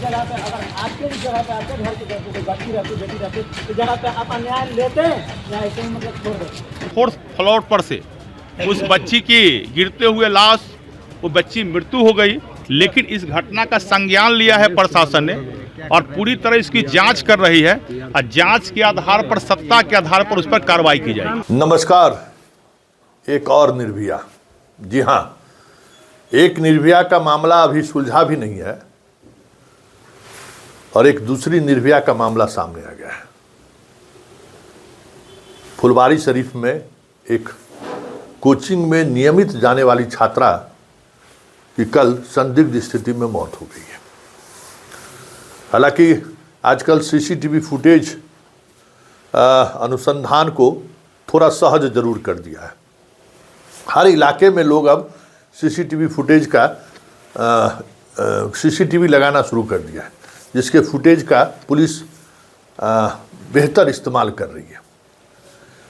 जगह पे अगर आपके भी जगह पे आपके घर के कोई बच्ची रहती बेटी रहती तो जगह पे आप अन्याय लेते या ऐसे ही मतलब छोड़ देते? फोर्थ फ्लोर पर से उस बच्ची की गिरते हुए लाश, वो बच्ची मृत्यु हो गई। लेकिन इस घटना का संज्ञान लिया है प्रशासन ने और पूरी तरह इसकी जांच कर रही है और जांच के आधार पर, सत्ता के आधार पर उस पर कार्रवाई की जाएगी। नमस्कार। एक और निर्भया, जी हाँ, एक निर्भया का मामला अभी सुलझा भी नहीं है और एक दूसरी निर्भया का मामला सामने आ गया है। फुलवारी शरीफ में एक कोचिंग में नियमित जाने वाली छात्रा की कल संदिग्ध स्थिति में मौत हो गई है। हालांकि आजकल सीसीटीवी फुटेज अनुसंधान को थोड़ा सहज जरूर कर दिया है। हर इलाके में लोग अब सीसीटीवी फुटेज का सीसीटीवी लगाना शुरू कर दिया है, जिसके फुटेज का पुलिस बेहतर इस्तेमाल कर रही है।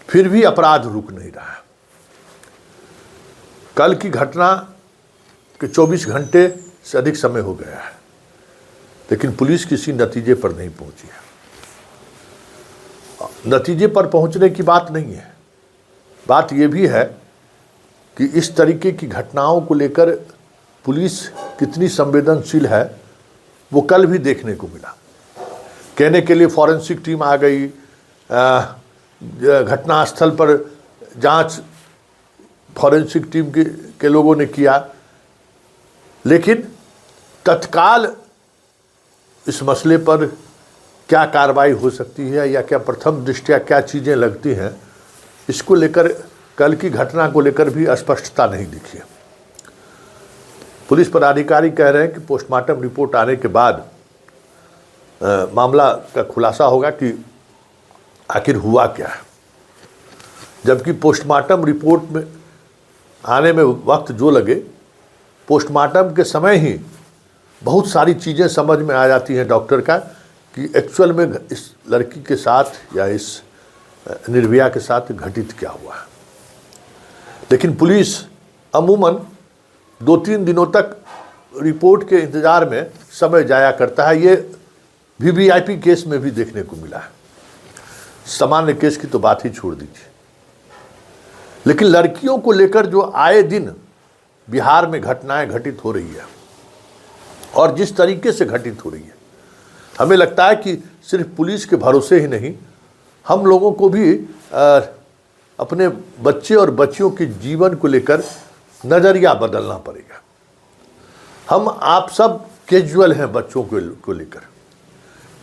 फिर भी अपराध रुक नहीं रहा है। कल की घटना के 24 घंटे से अधिक समय हो गया है, लेकिन पुलिस किसी नतीजे पर नहीं पहुंची है। नतीजे पर पहुंचने की बात नहीं है, बात यह भी है कि इस तरीके की घटनाओं को लेकर पुलिस कितनी संवेदनशील है, वो कल भी देखने को मिला। कहने के लिए फॉरेंसिक टीम आ गई, घटनास्थल पर जांच फॉरेंसिक टीम के लोगों ने किया, लेकिन तत्काल इस मसले पर क्या कार्रवाई हो सकती है या क्या प्रथम दृष्टया क्या चीज़ें लगती हैं, इसको लेकर कल की घटना को लेकर भी स्पष्टता नहीं दिखी है। पुलिस पदाधिकारी कह रहे हैं कि पोस्टमार्टम रिपोर्ट आने के बाद मामला का खुलासा होगा कि आखिर हुआ क्या है। जबकि पोस्टमार्टम रिपोर्ट में आने में वक्त जो लगे, पोस्टमार्टम के समय ही बहुत सारी चीज़ें समझ में आ जाती हैं डॉक्टर का कि एक्चुअल में इस लड़की के साथ या इस निर्भया के साथ घटित क्या हुआ है। लेकिन पुलिस अमूमन 2-3 दिनों तक रिपोर्ट के इंतज़ार में समय जाया करता है। ये वीवीआईपी केस में भी देखने को मिला है। सामान्य केस की तो बात ही छोड़ दीजिए, लेकिन लड़कियों को लेकर जो आए दिन बिहार में घटनाएं घटित हो रही है और जिस तरीके से घटित हो रही है, हमें लगता है कि सिर्फ पुलिस के भरोसे ही नहीं, हम लोगों को भी अपने बच्चे और बच्चियों के जीवन को लेकर नज़रिया बदलना पड़ेगा। हम आप सब कैजुअल हैं बच्चों को लेकर।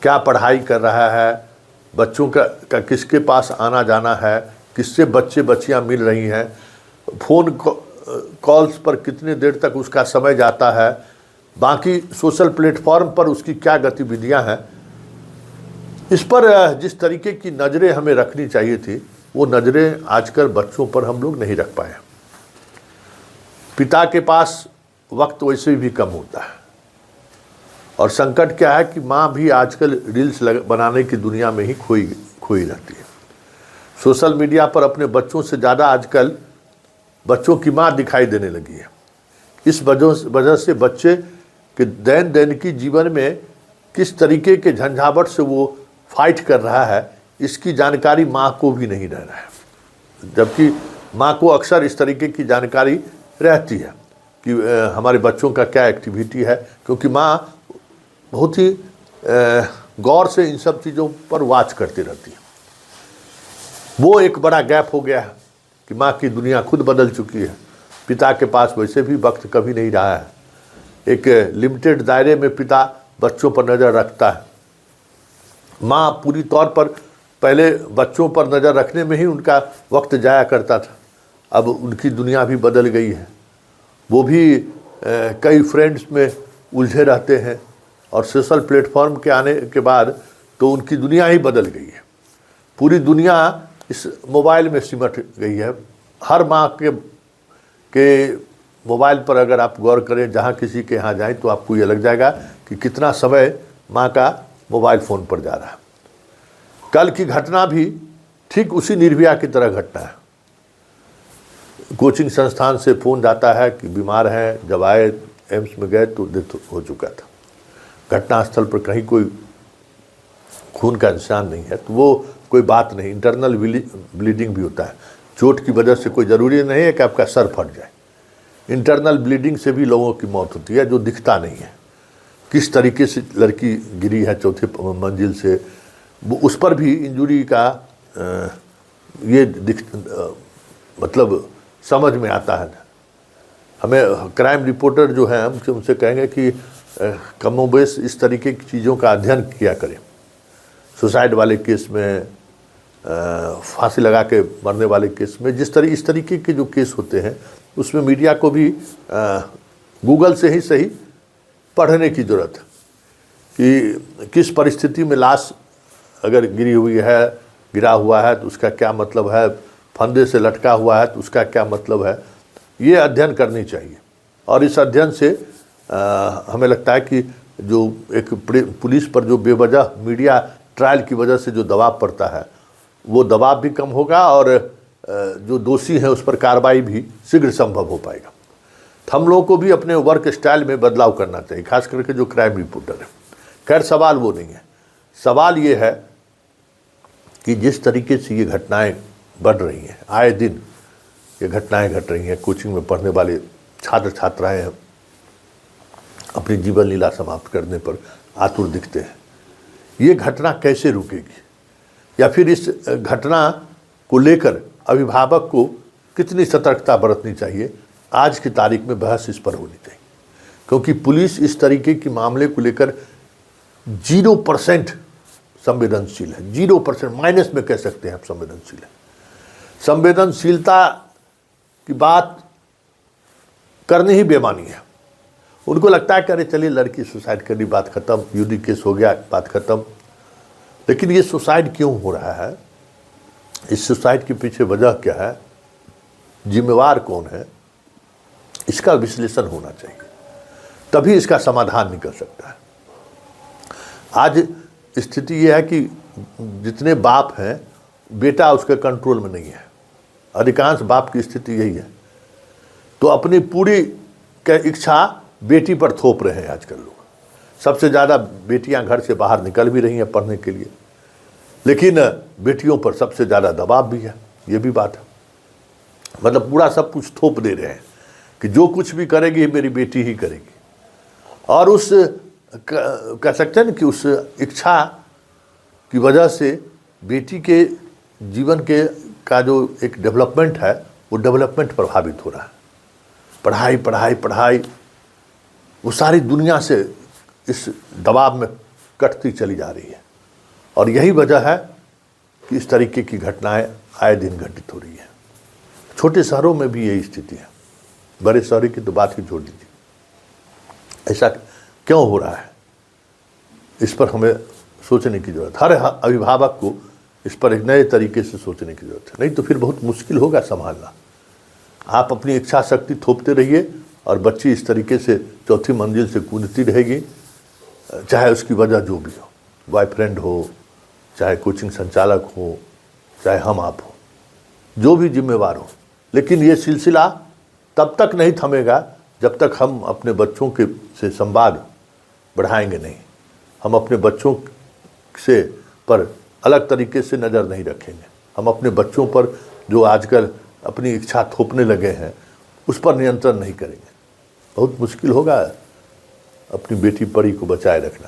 क्या पढ़ाई कर रहा है बच्चों का किसके पास आना जाना है, किससे बच्चे बच्चियां मिल रही हैं, फ़ोन कॉल्स पर कितने देर तक उसका समय जाता है, बाकी सोशल प्लेटफॉर्म पर उसकी क्या गतिविधियां हैं, इस पर जिस तरीके की नज़रें हमें रखनी चाहिए थी, वो नज़रें आजकल बच्चों पर हम लोग नहीं रख पाए। पिता के पास वक्त वैसे भी कम होता है और संकट क्या है कि माँ भी आजकल रील्स बनाने की दुनिया में ही खोई रहती है। सोशल मीडिया पर अपने बच्चों से ज़्यादा आजकल बच्चों की माँ दिखाई देने लगी है। इस वजह से बच्चे के दैनिक जीवन में किस तरीके के झंझावट से वो फाइट कर रहा है, इसकी जानकारी माँ को भी नहीं रह रहा है। जबकि माँ को अक्सर इस तरीके की जानकारी रहती है कि हमारे बच्चों का क्या एक्टिविटी है, क्योंकि माँ बहुत ही गौर से इन सब चीज़ों पर वॉच करती रहती है। वो एक बड़ा गैप हो गया है कि माँ की दुनिया खुद बदल चुकी है। पिता के पास वैसे भी वक्त कभी नहीं रहा है। एक लिमिटेड दायरे में पिता बच्चों पर नज़र रखता है। माँ पूरी तौर पर पहले बच्चों पर नज़र रखने में ही उनका वक्त जाया करता था। अब उनकी दुनिया भी बदल गई है। वो भी कई फ्रेंड्स में उलझे रहते हैं और सोशल प्लेटफॉर्म के आने के बाद तो उनकी दुनिया ही बदल गई है। पूरी दुनिया इस मोबाइल में सिमट गई है। हर माँ के मोबाइल पर अगर आप गौर करें, जहाँ किसी के यहाँ जाएं तो आपको ये लग जाएगा कि कितना समय माँ का मोबाइल फ़ोन पर जा रहा है। कल की घटना भी ठीक उसी निर्भया की तरह घटना है। कोचिंग संस्थान से फ़ोन जाता है कि बीमार हैं, जब आए एम्स में गए तो डेथ हो चुका था। घटनास्थल पर कहीं कोई खून का निशान नहीं है तो वो कोई बात नहीं, इंटरनल ब्लीडिंग भी होता है। चोट की वजह से कोई ज़रूरी नहीं है कि आपका सर फट जाए, इंटरनल ब्लीडिंग से भी लोगों की मौत होती है जो दिखता नहीं है। किस तरीके से लड़की गिरी है चौथे मंजिल से, वो उस पर भी इंजरी का मतलब समझ में आता है। हमें क्राइम रिपोर्टर जो हैं हम उनसे कहेंगे कि कमोबेश इस तरीके की चीज़ों का अध्ययन किया करें। सुसाइड वाले केस में, फांसी लगा के मरने वाले केस में, इस तरीके के जो केस होते हैं उसमें मीडिया को भी गूगल से ही सही पढ़ने की ज़रूरत है कि किस परिस्थिति में लाश अगर गिरा हुआ है तो उसका क्या मतलब है, फंदे से लटका हुआ है तो उसका क्या मतलब है, ये अध्ययन करनी चाहिए। और इस अध्ययन से हमें लगता है कि जो एक पुलिस पर जो बेवजह मीडिया ट्रायल की वजह से जो दबाव पड़ता है वो दबाव भी कम होगा और जो दोषी हैं उस पर कार्रवाई भी शीघ्र संभव हो पाएगा। तो हम लोगों को भी अपने वर्क स्टाइल में बदलाव करना चाहिए, खास करके जो क्राइम रिपोर्टर है। खैर सवाल वो नहीं है, सवाल ये है कि जिस तरीके से ये घटनाएं बढ़ रही हैं, आए दिन ये घटनाएं घट रही हैं, कोचिंग में पढ़ने वाले छात्र छात्राएं अपनी जीवन लीला समाप्त करने पर आतुर दिखते हैं। ये घटना कैसे रुकेगी, या फिर इस घटना को लेकर अभिभावक को कितनी सतर्कता बरतनी चाहिए, आज की तारीख में बहस इस पर होनी चाहिए। क्योंकि पुलिस इस तरीके के मामले को लेकर 0% संवेदनशील है, 0% माइनस में कह सकते हैं आप संवेदनशील है। संवेदनशीलता की बात करनी ही बेमानी है। उनको लगता है कि अरे चलिए लड़की सुसाइड करी, बात खत्म, यूडी केस हो गया, बात खत्म। लेकिन ये सुसाइड क्यों हो रहा है, इस सुसाइड के पीछे वजह क्या है, जिम्मेवार कौन है, इसका विश्लेषण होना चाहिए, तभी इसका समाधान निकल सकता है। आज स्थिति ये है कि जितने बाप हैं बेटा उसके कंट्रोल में नहीं है, अधिकांश बाप की स्थिति यही है। तो अपनी पूरी इच्छा बेटी पर थोप रहे हैं आजकल लोग। सबसे ज़्यादा बेटियां घर से बाहर निकल भी रही हैं पढ़ने के लिए, लेकिन बेटियों पर सबसे ज़्यादा दबाव भी है, ये भी बात है। मतलब पूरा सब कुछ थोप दे रहे हैं कि जो कुछ भी करेगी मेरी बेटी ही करेगी। और उस कह सकते हैं कि उस इच्छा की वजह से बेटी के जीवन के का जो एक डेवलपमेंट है वो डेवलपमेंट प्रभावित हो रहा है। पढ़ाई पढ़ाई पढ़ाई, वो सारी दुनिया से इस दबाव में कटती चली जा रही है। और यही वजह है कि इस तरीके की घटनाएं आए दिन घटित हो रही है। छोटे शहरों में भी यही स्थिति है, बड़े शहरों की तो बात ही छोड़ दीजिए। ऐसा क्यों हो रहा है, इस पर हमें सोचने की ज़रूरत, हर अभिभावक को इस पर एक नए तरीके से सोचने की ज़रूरत है। नहीं तो फिर बहुत मुश्किल होगा संभालना। आप अपनी इच्छा शक्ति थोपते रहिए और बच्ची इस तरीके से चौथी मंजिल से कूदती रहेगी, चाहे उसकी वजह जो भी हो, बॉयफ्रेंड हो, चाहे कोचिंग संचालक हो, चाहे हम आप हो, जो भी जिम्मेवार हो। लेकिन ये सिलसिला तब तक नहीं थमेगा जब तक हम अपने बच्चों के से संवाद बढ़ाएंगे नहीं, हम अपने बच्चों से पर अलग तरीके से नज़र नहीं रखेंगे, हम अपने बच्चों पर जो आजकल अपनी इच्छा थोपने लगे हैं उस पर नियंत्रण नहीं करेंगे। बहुत मुश्किल होगा अपनी बेटी परी को बचाए रखना।